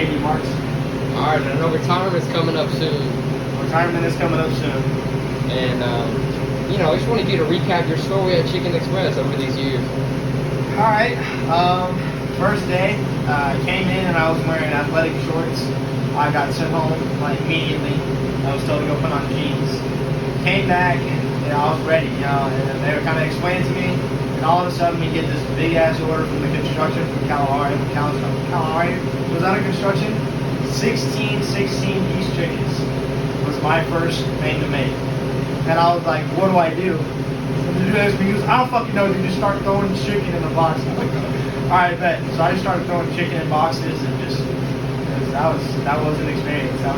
JD Marks. Alright, I know retirement's coming up soon. Retirement is coming up soon. And, I just wanted you to recap your story at Chicken Express over these years. Alright, first day, came in and I was wearing athletic shorts. I got sent home immediately. I was told to go put on jeans. Came back and I was ready, and they were kind of explaining to me. And all of a sudden, we get this big ass order from the construction from Kalahari. Kalahari was under construction. 16 piece chickens was my first thing to make. And I was like, what do I do? And the dude asked me, he goes, I don't fucking know, dude, just start throwing chicken in the box. I'm like, alright, bet. So I just started throwing chicken in boxes and just, that was an experience. That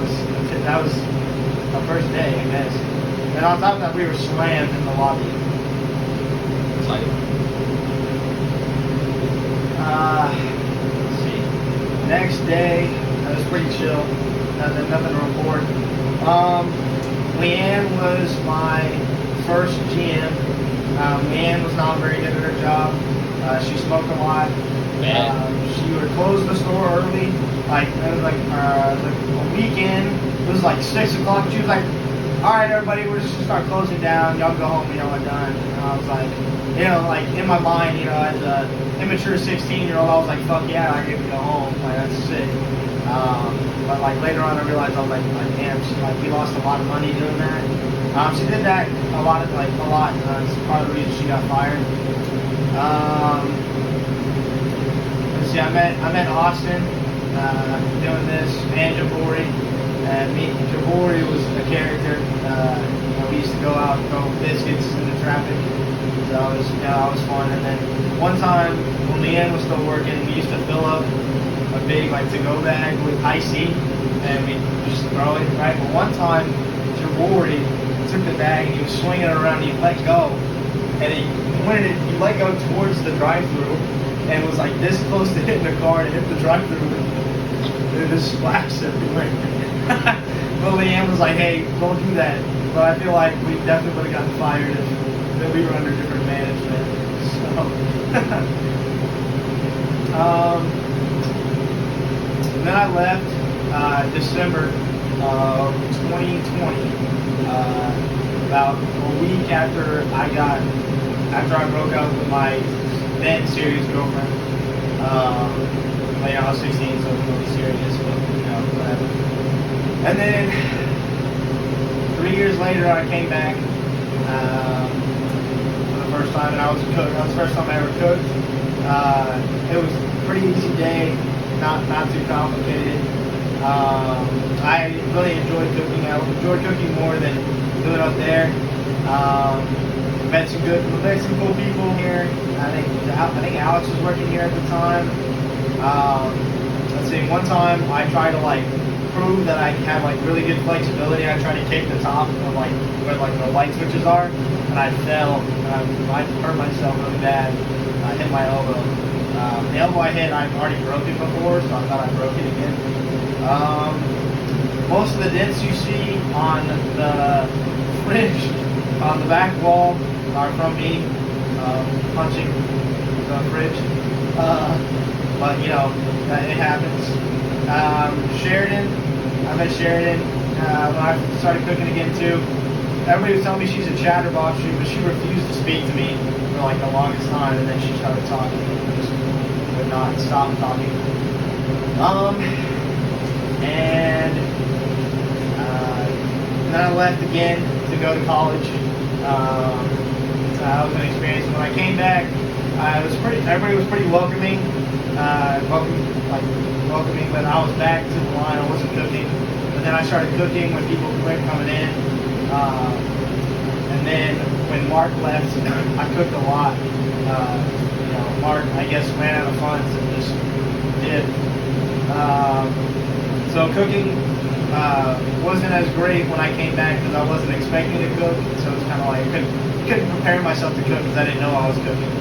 was the first day, I guess. And on top of that, we were slammed in the lobby. Let's see. Next day, it was pretty chill. Nothing to report. Leanne was my first GM. Leanne was not very good at her job. She smoked a lot. She would close the store early. It was like a weekend. It was like 6 o'clock. She was like, all right, everybody, we're just gonna start closing down. Y'all go home, we're done. And I was like, in my mind, as a immature 16-year-old, I was like, fuck yeah, I get to go home. That's sick. But later on, I realized I was like damn, we lost a lot of money doing that. She did that a lot. It's part of the reason she got fired. Let's see, I met Austin doing this, and Jabori. And Jabori was a character. We used to go out and throw biscuits in the traffic. So it was fun. And then one time when Leanne was still working, we used to fill up a big to-go bag with icy, and we just throw it, right? But one time, Jabori took the bag and he was swinging it around. He let go, and he let go towards the drive-thru, and was like this close to hitting the car and hit the drive-thru. It just splashed everywhere. But Leanne was like, hey, don't do that. But I feel like we definitely would have gotten fired if we were under different management. So, and then I left December of 2020. About a week after I broke up with my then serious girlfriend. I was 16, so it was really serious, but whatever. And then 3 years later, I came back for the first time, and I was a cook. That was the first time I ever cooked. It was a pretty easy day, not too complicated. I really enjoyed cooking. I enjoyed cooking more than doing it up there. Met some cool people here. I think Alex was working here at the time. Let's see. One time I tried to prove that I had really good flexibility. I tried to take the top of where the light switches are, and I fell. I hurt myself really bad. I hit my elbow. The elbow I hit, I've already broken before, so I thought I broke it again. Most of the dents you see on the fridge on the back wall are from me punching the fridge. But it happens. Sheridan, I met Sheridan when I started cooking again too. Everybody was telling me she's a chatterbox, but she refused to speak to me for the longest time, and then she started talking and just would not stop talking. And then I left again to go to college. So that was an experience. When I came back, everybody was pretty welcoming. Welcoming, but I was back to the line. I wasn't cooking, but then I started cooking when people quit coming in. And then when Mark left, I cooked a lot. Mark, I guess, ran out of funds and just did. So cooking wasn't as great when I came back because I wasn't expecting to cook. So it was kind of I couldn't prepare myself to cook because I didn't know I was cooking.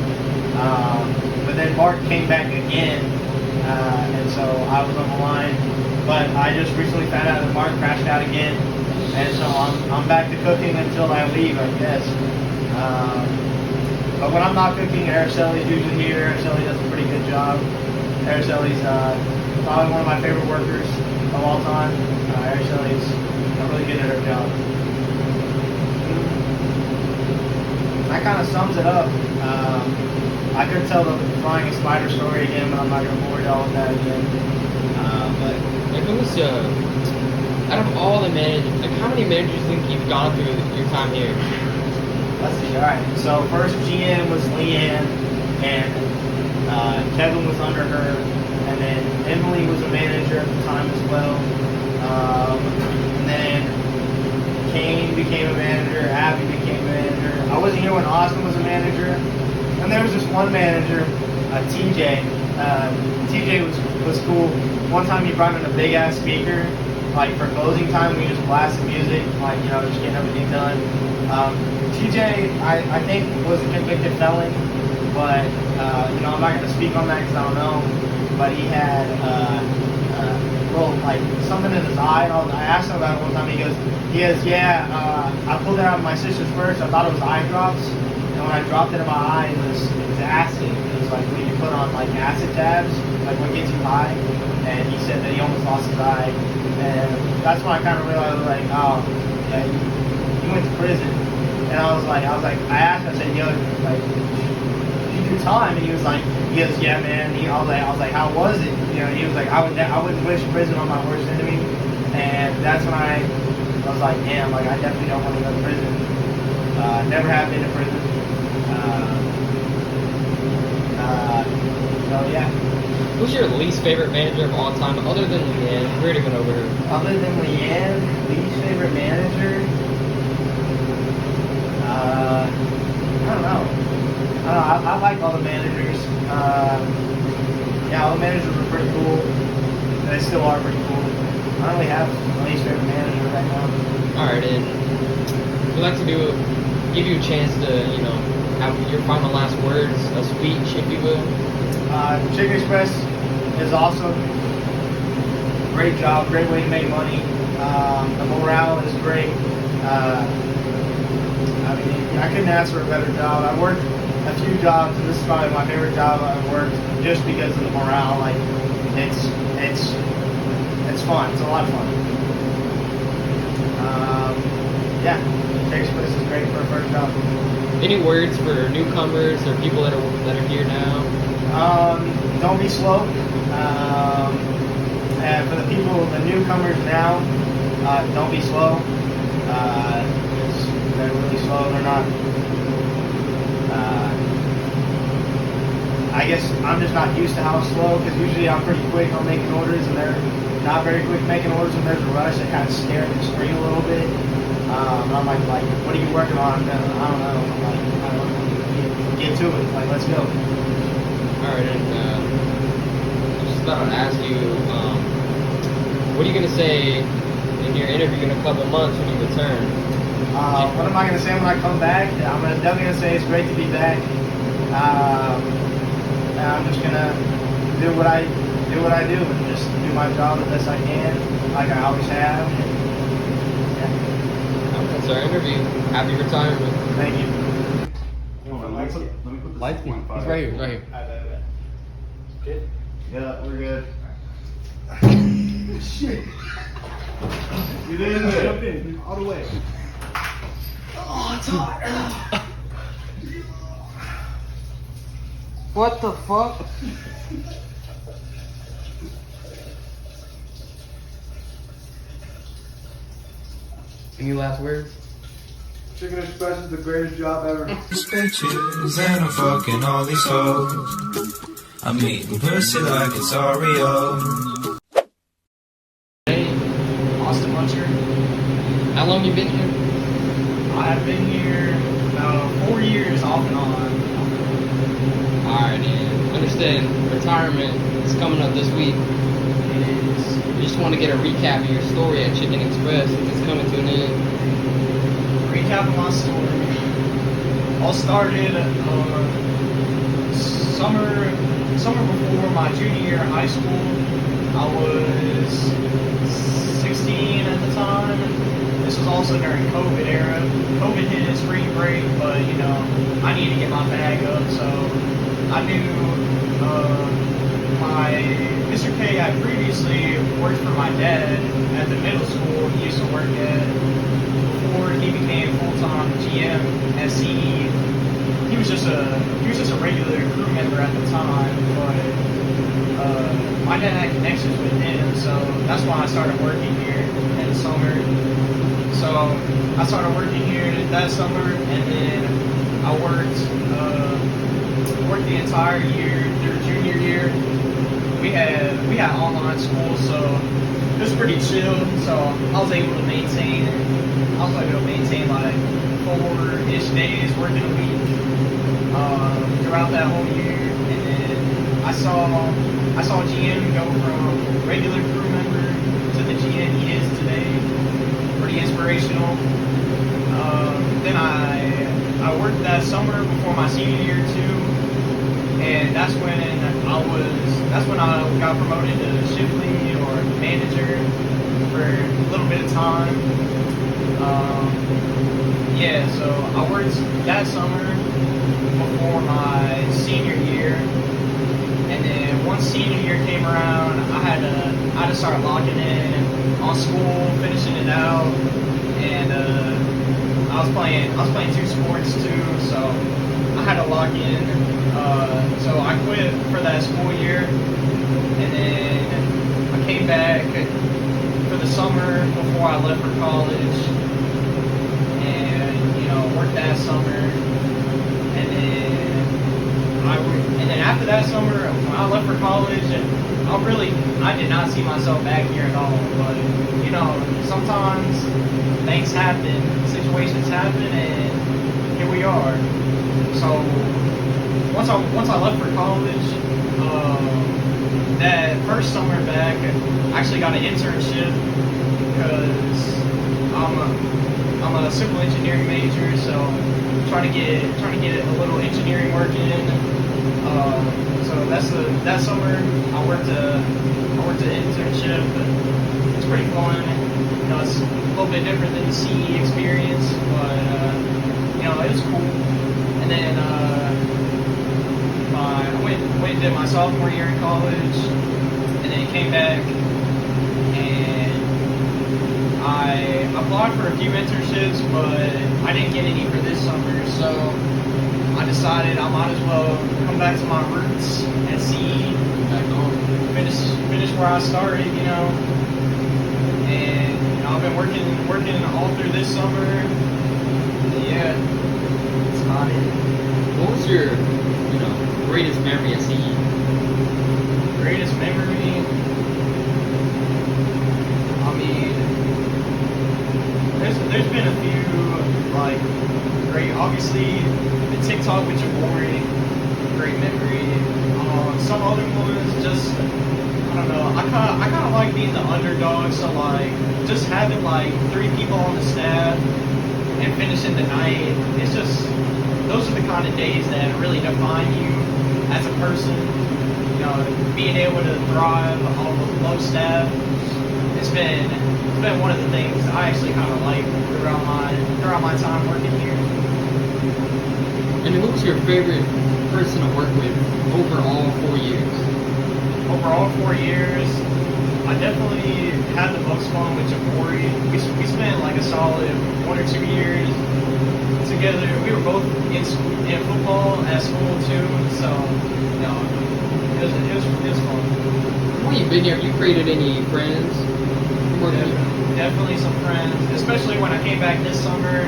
But then Mark came back again, and so I was on the line. But I just recently found out that Mark crashed out again, and so I'm back to cooking until I leave, I guess. But when I'm not cooking, Aracelli's usually here. Aracelli does a pretty good job. Aracelli's probably one of my favorite workers of all time. Actually, is really good at her job. That kind of sums it up. I could tell the flying a spider story again, but I'm not going to bore y'all with that again. But Like, who's out of all the managers, like, how many managers do you think you've gone through your time here? let's see. All right. So first GM was Leanne, and Kevin was under her, and then Emily was a manager at the time as well. And then Kane became a manager. Abby became a manager. I wasn't here when Austin was a manager. And there was this one manager, TJ. TJ was cool. One time he brought in a big ass speaker, like for closing time. We just blasted music, like just getting everything done. TJ, I think was a convicted felon, but I'm not going to speak on that because I don't know. But he had little like something in his eye. And I asked him about it one time. He goes, yeah. I pulled it out of my sister's purse. I thought it was eye drops. And when I dropped it in my eye, it was acid. It was like when you put on like acid tabs, like what gets you high. And he said that he almost lost his eye. And that's when I kind of realized, like, oh, yeah, you went to prison. And I asked him, I said, yo, like, did you do time? And he goes, yeah, man. I was like, how was it? He was like, I wouldn't wish prison on my worst enemy. And that's when I was like, damn, like, I definitely don't want to go to prison. Never have been to prison. So yeah. Who's your least favorite manager of all time, other than Leanne? We already went over her. Other than Leanne, least favorite manager? I don't know. I like all the managers. All the managers were pretty cool. They still are pretty cool. I don't really have a least favorite manager right now. Alright, and we'd like to give you a chance to, have your final last words, a speech, if you will. Chicken Express is awesome. Great job, great way to make money. The morale is great. I couldn't ask for a better job. I worked a few jobs, and this is probably my favorite job I've worked just because of the morale. Like, it's fun. It's a lot of fun. Chicken Express is great for a first job. Any words for newcomers or people that are here now? Don't be slow. And for the newcomers now, don't be slow. They're really slow. They're not. I guess I'm just not used to how slow, because usually I'm pretty quick on making orders, and they're not very quick making orders. When there's a rush, they kind of stare at the screen a little bit. I'm like, what are you working on? I don't know. I'm like, I don't know. Get to it. Like, let's go. All right, and I just thought I'd ask you, what are you going to say in your interview in a couple months when you return? What am I going to say when I come back? I'm definitely going to say it's great to be back. And I'm just going to do what I do and just do my job the best I can, like I always have. That's our interview. Happy retirement. Thank you. Let me put the Lights on fire. He's right here. Right here. Good? Yeah, we're good. Shit. Get in there. Jump in, all the way. Oh, it's hot. What the fuck? Any last words? Chicken Express is the greatest job ever. These bitches and I'm fucking all these hoes. I'm eating pussy like it's Oreo. Hey, Austin Muncher. how long you been here? I've been here about 4 years off and on. Alright, and understand retirement is coming up this week. It is. You just want to get a recap of your story at Chicken Express. It's coming to an end. Recap of my story. All started summer before my junior year of high school. I was 16 at the time. This was also during COVID era. COVID hit spring break, but I needed to get my bag up, so I knew my Mr. K, I previously worked for my dad at the middle school he used to work at before he became full-time GM at CE. He was just a regular crew member at the time, but my dad had connections with him, so that's why I started working here in the summer. So I started working here that summer, and then I worked the entire year through junior year. We had online school, so it was pretty chill. So I was able to maintain like 4-ish days working a week throughout that whole year, and then I saw GM go from regular crew member to the GM he is today. Pretty inspirational. Then I worked that summer before my senior year too, and that's when I got promoted to shift lead or manager for a little bit of time. Yeah, so I worked that summer before my senior year, and then once senior year came around, I had to start locking in on school, finishing it out, and I was playing 2 sports too, so I had to lock in. So I quit for that school year, and then I came back for the summer before I left for college, and worked that summer, and then after that summer when I left for college, I did not see myself back here at all. But sometimes things happen, situations happen, and here we are. So once I left for college, that first summer back, I actually got an internship because I'm a civil engineering major, so trying to get a little engineering work in. So that summer I worked an internship. It's pretty fun. It's a little bit different than the CE experience, but it was cool. And then I went and did my sophomore year in college, and then came back, and I applied for a few internships, but I didn't get any for this summer, so I decided I might as well come back to my roots at CE, back home, finish where I started, and I've been working all through this summer. Yeah, it's about it. What was your, greatest memory at CE? Greatest memory? I mean, there's been a few, like, great, obviously, the TikTok with Jabori, great memory. Some other ones, just, I don't know, I kind of like being the underdog, so, like, just having, like, 3 people on the staff and finishing the night, it's just, those are the kind of days that really define you as a person. Being able to thrive on the low staff, it's been one of the things I actually kind of like throughout my time working here. And who was your favorite person to work with over all 4 years? Over all 4 years, I definitely had the most fun with Jabori. We spent like a solid 1 or 2 years together. We were both in football at school too, so it was fun. While you've been here, have you created any friends? Definitely some friends, especially when I came back this summer.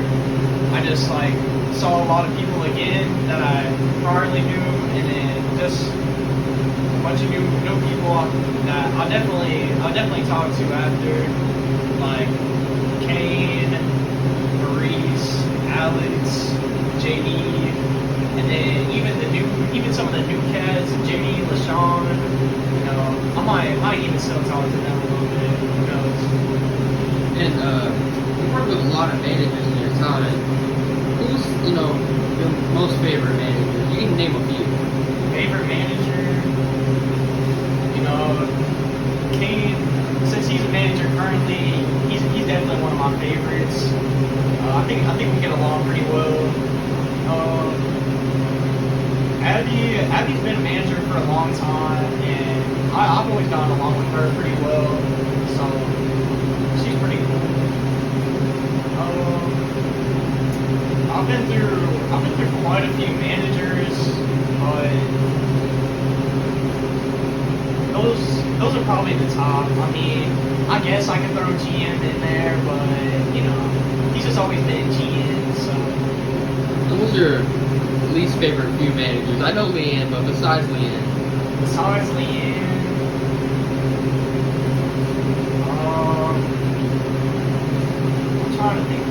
I just saw a lot of people again that I priorly knew, and then just a bunch of new people that I'll definitely talk to after, like Kane, Maurice, Alex, JD, and then even some of the new cats, Jimmy, LaShawn. I might even still talk to them a little bit. Who knows? And you worked with a lot of managers in your time. Who's your most favorite manager? You can name a few. Favorite manager? Kane. Since he's a manager currently, he's definitely one of my favorites. I think we get along pretty well. Abby's been a manager for a long time, and I've always gotten along with her pretty well. So she's pretty cool. I've been through quite a few managers, but those are probably the top. I mean, I guess I can throw GM in there, but you know, he's just always been GM. So. Who was your least favorite few managers? I know Leanne, but besides Leanne. Besides Leanne, I'm trying to think.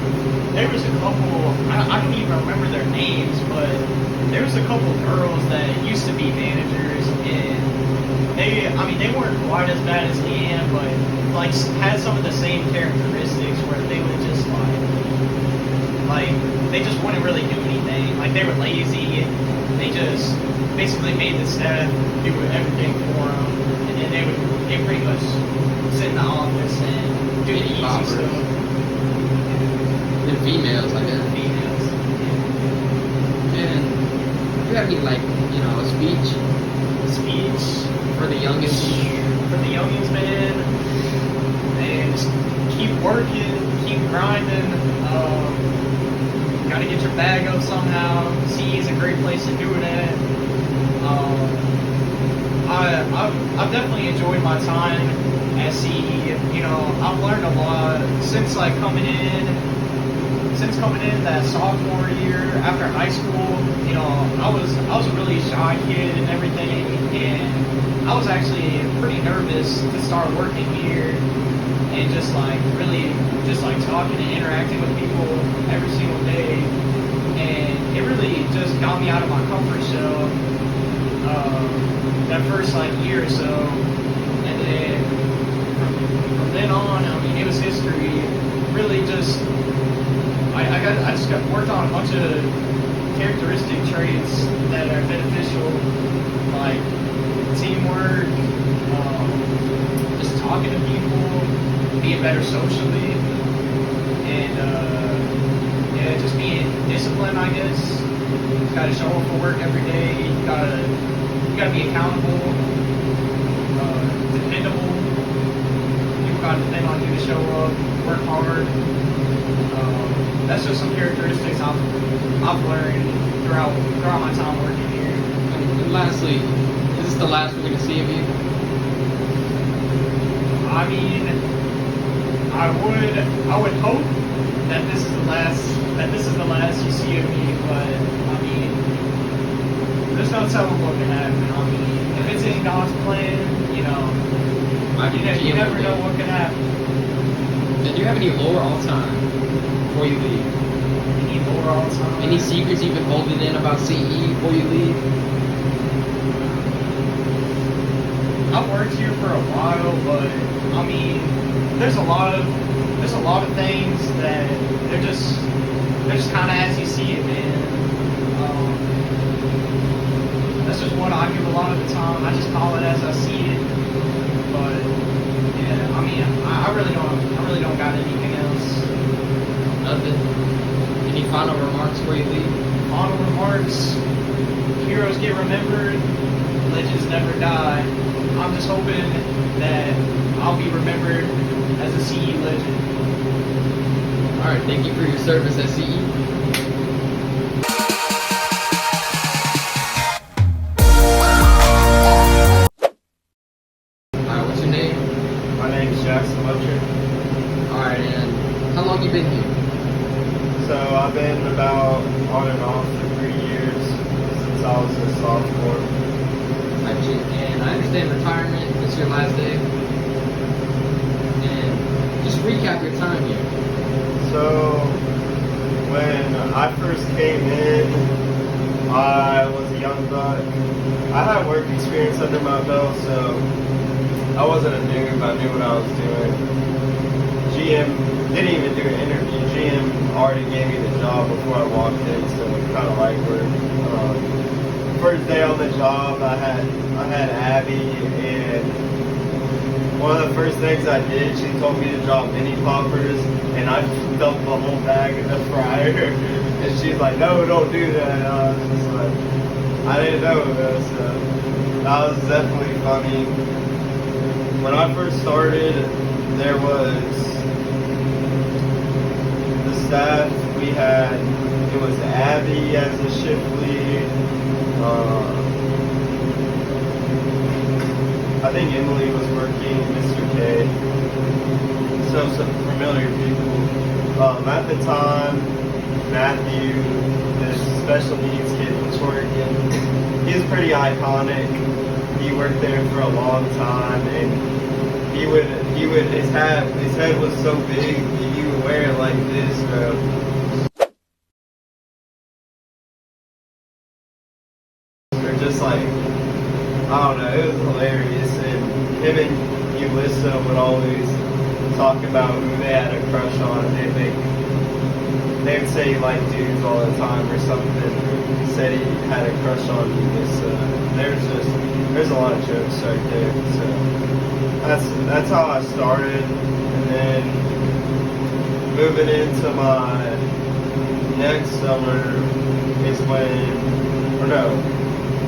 There was a couple, I don't even remember their names, but there was a couple girls that used to be managers, and they weren't quite as bad as Leanne, but like had some of the same characteristics where they would just like they just wouldn't really do anything. Like they were lazy. They just basically made the staff do everything for them, and then they pretty much sit in the office and do the easy stuff. And females, I guess. Females. And do you have any a speech Speech for the youngest? for the youngins, man. And just keep working, keep grinding. Gotta get your bag up somehow. CE is a great place to do it at. I've definitely enjoyed my time at CE. You know, I've learned a lot since coming in that sophomore year after high school. You know, I was a really shy kid and everything, and I was actually pretty nervous to start working here and just talking and interacting with people every single day. And it really just got me out of my comfort shell that first year or so. And then from then on, I mean, it was history. Really just I just got worked on a bunch of characteristic traits that are beneficial, like teamwork, just talking to people, being better socially, and just being disciplined, I guess. You gotta show up for work every day. You gotta be accountable, dependable. People gotta depend on you to show up, work hard. That's just some characteristics I've learned throughout my time working here. And lastly, is this the last we're going to see of you? I mean, I would hope that this is the last you see of me, but I mean, there's no telling what can happen. I mean, if it's in God's plan, you know, you never know what can happen. And do you have any lore all time before you leave? Any lore all time? Any secrets you've been holding in about CE before you leave? I've worked here for a while, but I mean, there's a lot of things that they're just kind of as you see it, man. That's just what I do a lot of the time. I just call it as I see it. But yeah, I mean, I really don't got anything else. Nothing. Any final remarks before you leave? Final remarks: heroes get remembered, legends never die. I'm just hoping that I'll be remembered as a CE legend. Alright, thank you for your service at CE. Alright, what's your name? My name is Jackson Locher. Alright, and how long you been here? So I've been about on and off for 3 years since I was a sophomore. And I understand retirement is your last day. And just recap your time here. So when I first came in, I was a young buck. I had work experience under my belt, so I wasn't a noob. I knew what I was doing. GM didn't even do an interview. GM already gave me the job before I walked in, so it kind of like worked. First day on the job, I had Abby, and one of the first things I did, she told me to drop mini poppers, and I just dumped the whole bag in the fryer. And she's like, "No, don't do that." And I was just like, I didn't know though, so that was definitely funny. When I first started, there was the staff we had. It was Abby as the shift lead. I think Emily was working, Mr. K. So some familiar people. At the time, Matthew, the special needs kid, was working. He was pretty iconic. He worked there for a long time, and his head was so big that he would wear it like this, bro. Or just like, I don't know, it was hilarious. And him and Ulissa would always talk about who they had a crush on. They would say he liked dudes all the time or something. He said he had a crush on Ulissa. There's a lot of jokes right there. So that's how I started. And then moving into my next summer is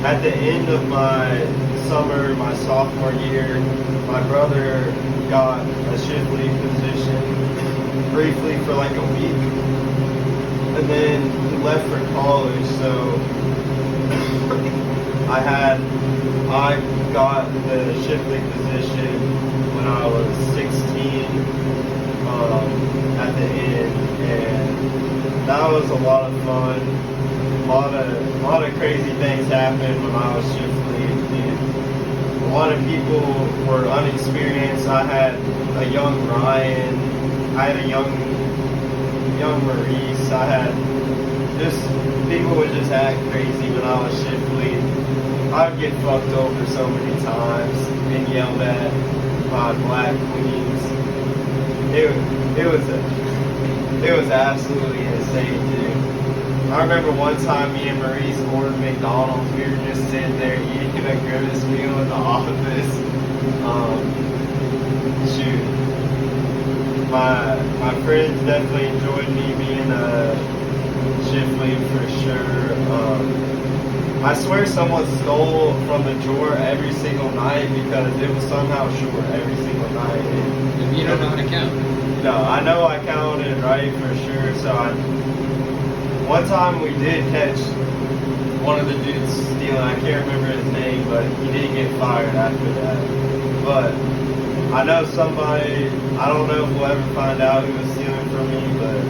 at the end of my summer, my sophomore year, my brother got a shift lead position briefly for like a week, and then he left for college. So I got the shift lead position when I was 16 at the end, and that was a lot of fun. A lot of crazy things happened when I was shift lead. And a lot of people were unexperienced. I had a young Ryan. I had a young Maurice. I had just people would just act crazy when I was shift lead. I would get fucked over so many times and yelled at by black queens. It was absolutely insane, dude. I remember one time me and Maurice ordered McDonald's. We were just sitting there eating a Grimace meal in the office. Shoot. My friends definitely enjoyed me being a shift lead for sure. I swear someone stole from the drawer every single night because it was somehow short every single night. You don't know how to count. No, I know I counted right for sure. So one time we did catch one of the dudes stealing. I can't remember his name, but he did get fired after that. But I know somebody, I don't know if we'll ever find out who was stealing from me, but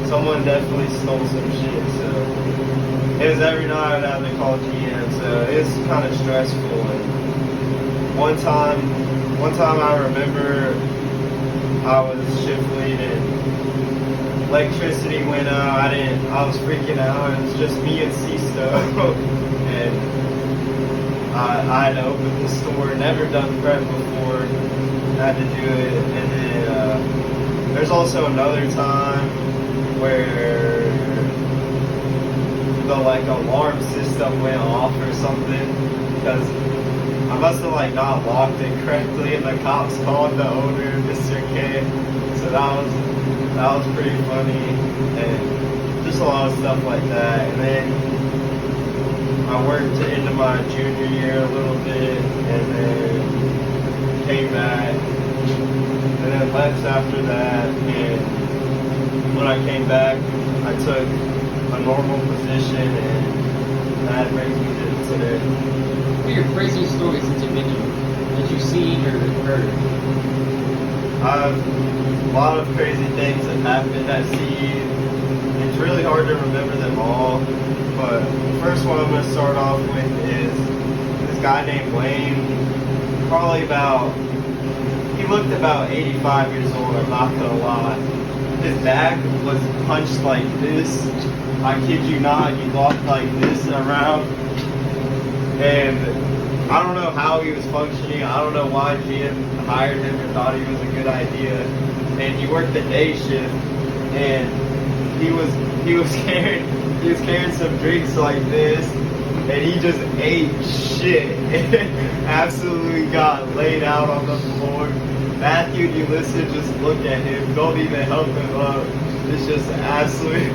someone definitely stole some shit. So it was every night I'd have to call GM, so it's kind of stressful. And one time I remember I was shift lead and electricity went out. I was freaking out. It was just me and Sisto. And I had to open the store. Never done prep before. Had to do it. And then there's also another time where the alarm system went off or something because I must have not locked it correctly, and the cops called the owner, Mr. K. So that was pretty funny, and just a lot of stuff like that. And then I worked into my junior year a little bit, and then came back, and then left after that. And when I came back, I took a normal position, and that brings me to today. What are your craziest stories since you've been here that you've seen or heard? A lot of crazy things have happened at sea. It's really hard to remember them all, but the first one I'm going to start off with is this guy named Wayne. He looked about 85 years old, I'm not going to lie. His back was punched like this. I kid you not, he walked like this around. And I don't know how he was functioning. I don't know why GM hired him and thought he was a good idea. And he worked the day shift, and he was carrying some drinks like this, and he just ate shit. Absolutely got laid out on the floor. Matthew and Ulissa just look at him, don't even help him up. It's just absolutely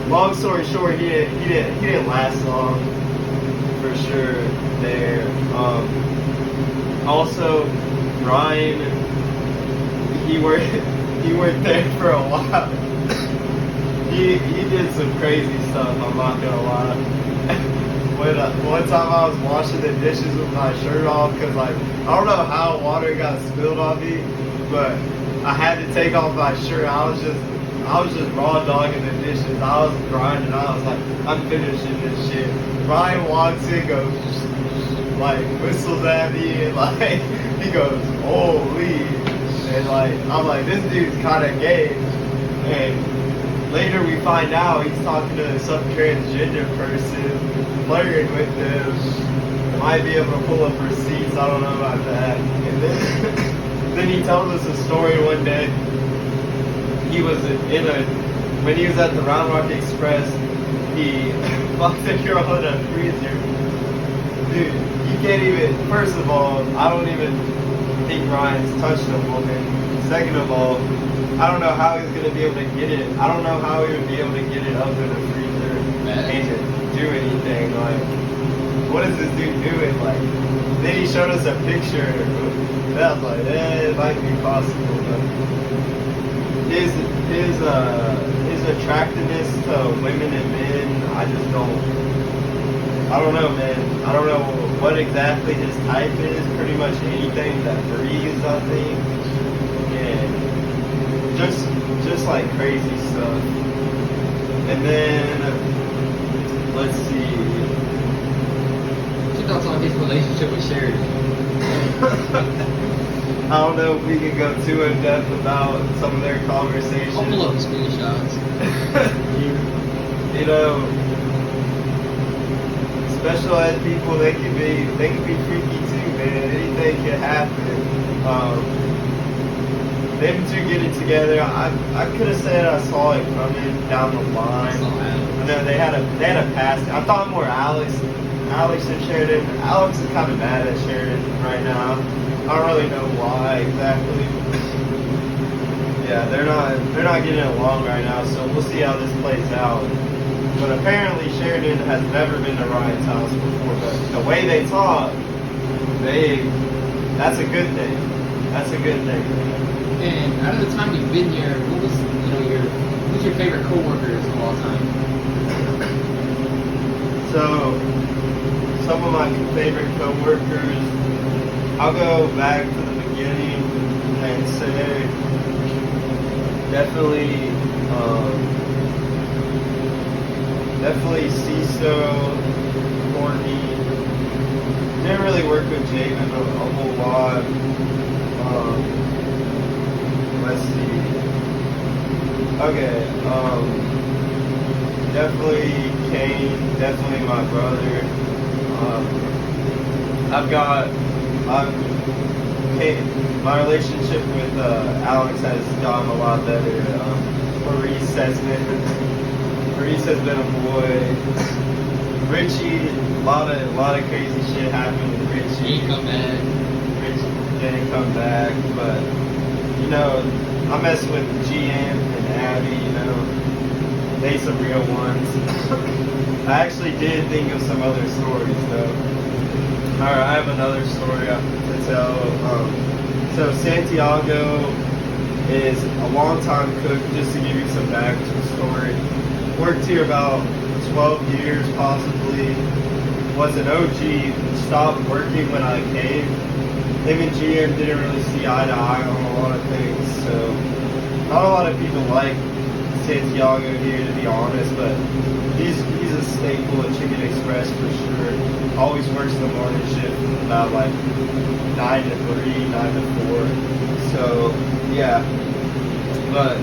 long story short, he didn't last long for sure there. Also, Ryan, he worked there for a while. he did some crazy stuff. I'm not gonna lie. When one time I was washing the dishes with my shirt off, because like I don't know how water got spilled on me, but I had to take off my shirt. I was just raw dogging the dishes. I was grinding. I was like, I'm finishing this shit. Ryan walks in, goes like whistles at me, and like he goes, holy, and like I'm like, this dude's kind of gay. And later we find out he's talking to some transgender person, flirting with them. Might be able to pull up receipts. I don't know about that. And then then he told us a story one day. He was when he was at the Round Rock Express, he fucked a girl in a freezer. Dude, you can't even, first of all, I don't even think Ryan's touched a woman. Second of all, I don't know how he's going to be able to get it. I don't know how he would be able to get it up in a freezer and do anything. Like, what is this dude doing? Like, then he showed us a picture. I was like, it might be possible, but his attractiveness to women and men, I don't know, man. I don't know what exactly his type is. Pretty much anything that breathes, I think. And just like crazy stuff. And then let's see. What's your thoughts on his relationship with Sheridan? I don't know if we can go too in depth about some of their conversations. I'll pull up the screenshots. You know, special ed people, they can be freaky too, man. Anything can happen. Them two getting together, I could have said I saw it coming down the line. I know they had a past. I thought more Alex and Sheridan. Alex is kind of mad at Sheridan right now. I don't really know why exactly. Yeah, they're not getting along right now, so we'll see how this plays out. But apparently Sheridan has never been to Ryan's house before, but the way they talk, that's a good thing. That's a good thing. And out of the time you've been here, who's your favorite coworkers of all time? So, some of my favorite coworkers, I'll go back to the beginning and say definitely CISO, Courtney. Didn't really work with Javen a whole lot. Let's see. Okay, definitely Kane, definitely my brother. My relationship with Alex has gotten a lot better. Maurice has been a boy. Richie, a lot of crazy shit happened with Richie. He come back. Richie didn't come back, but you know, I mess with GM and Abby. You know, they some real ones. I actually did think of some other stories though. Alright, I have another story to tell. So Santiago is a long-time cook, just to give you some backstory. Worked here about 12 years, possibly. Was an OG, stopped working when I came. Him and GM didn't really see eye to eye on a lot of things, so not a lot of people like Santiago here, to be honest, but he's a staple at Chicken Express for sure. Always works the morning shift about like 9 to 3, 9 to 4. So yeah, but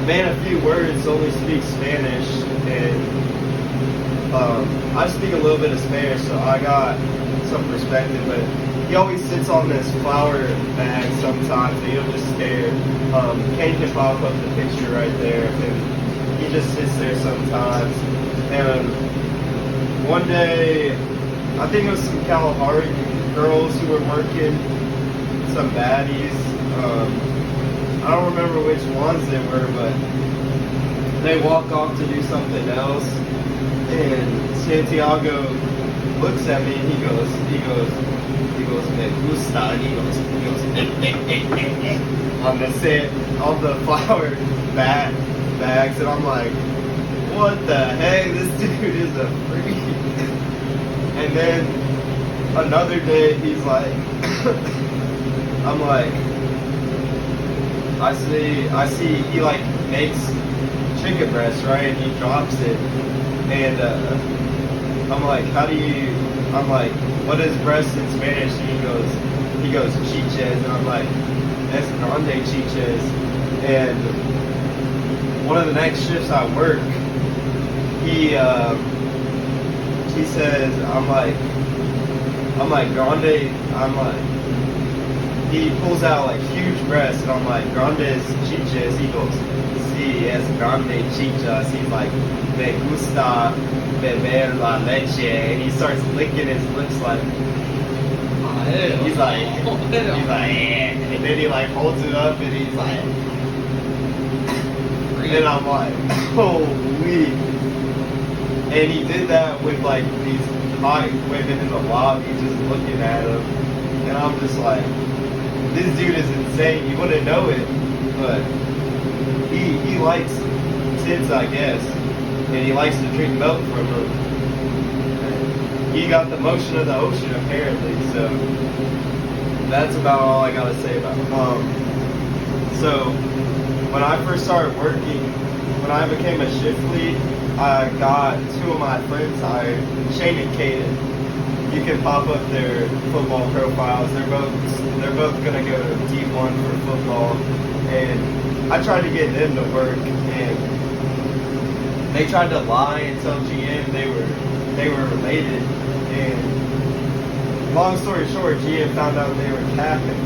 man, a few words, only speaks Spanish, and I speak a little bit of Spanish, so I got some perspective. But he always sits on this flour bag sometimes, and he'll just stare. Kane can pop up the picture right there, and he just sits there sometimes. And one day, I think it was some Kalahari girls who were working, some baddies. I don't remember which ones they were, but they walk off to do something else, and Santiago looks at me and he goes, me gusta, and he goes, on the set, on the flower bags, and I'm like, what the heck? This dude is a freak. And then another day, he's like, I'm like, I see he like makes chicken breast, right? And he drops it, and I'm like, I'm like, what is breast in Spanish? And he goes chiches, and I'm like, that's grande chiches. And one of the next shifts I work, he says, I'm like grande, he pulls out like huge breasts, and I'm like, grandes chiches. He goes, sí, es grande chichas. He's like, me gusta beber la leche, and he starts licking his lips like, he's like, eh. And then he like holds it up, and he's like, and I'm like, holy. And he did that with like these hot women in the lobby just looking at him, and I'm just like, this dude is insane. You wouldn't know it, but he likes tits, I guess, and he likes to drink milk from them. He got the motion of the ocean apparently, so that's about all I gotta say about him. So when I first started working, when I became a shift lead, I got two of my friends hired, Shane and Caden. You can pop up their football profiles. They're both gonna go to D1 for football, and I tried to get them to work, and they tried to lie and tell GM they were related. And long story short, GM found out they were capping,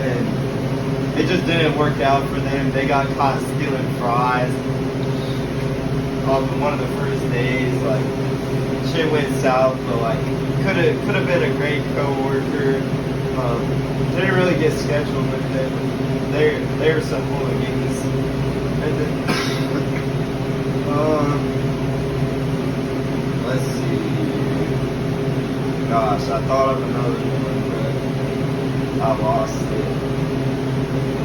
and it just didn't work out for them. They got caught stealing fries on one of the first days. Like, shit went south, but like could have been a great coworker. Didn't really get scheduled with them. They're some hooligans. And then, let's see. Gosh, I thought of another one, but I lost it.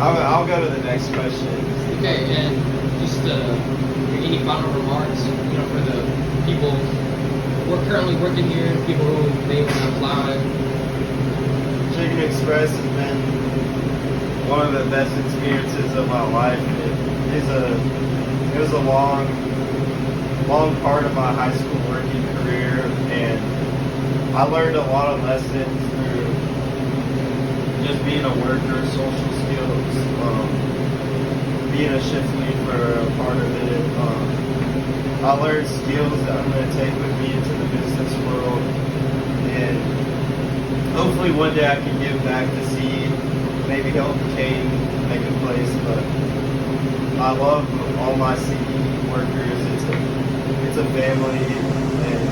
I'll go to the next question. Okay, and just any final remarks, for the people who are currently working here, people who may want to apply? Chicken Express has been one of the best experiences of my life. It was a long part of my high school working career, and I learned a lot of lessons through just being a worker, social skills, being a shift lead for a part of it. I learned skills that I'm going to take with me into the business world, and hopefully one day I can give back to Seed, maybe help Kane make a place. But I love all my Seed workers. It's a family, and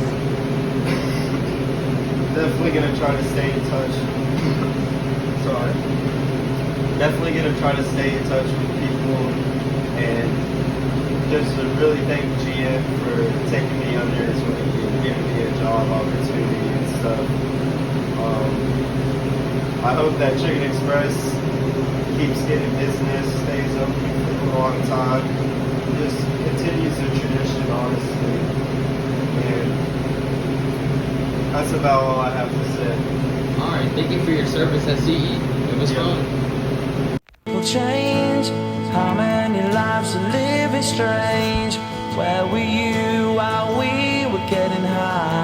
definitely going to try to stay in touch. Sorry. Definitely going to try to stay in touch with people, and just to really thank GM for taking me under his wing and giving me a job opportunity and stuff. I hope that Chicken Express keeps getting business, stays open for a long time, just continues the tradition, honestly. And that's about all I have to say. All right, thank you for your service at CE. It was fun. Will change. How many lives are living strange? Where were you while we were getting high?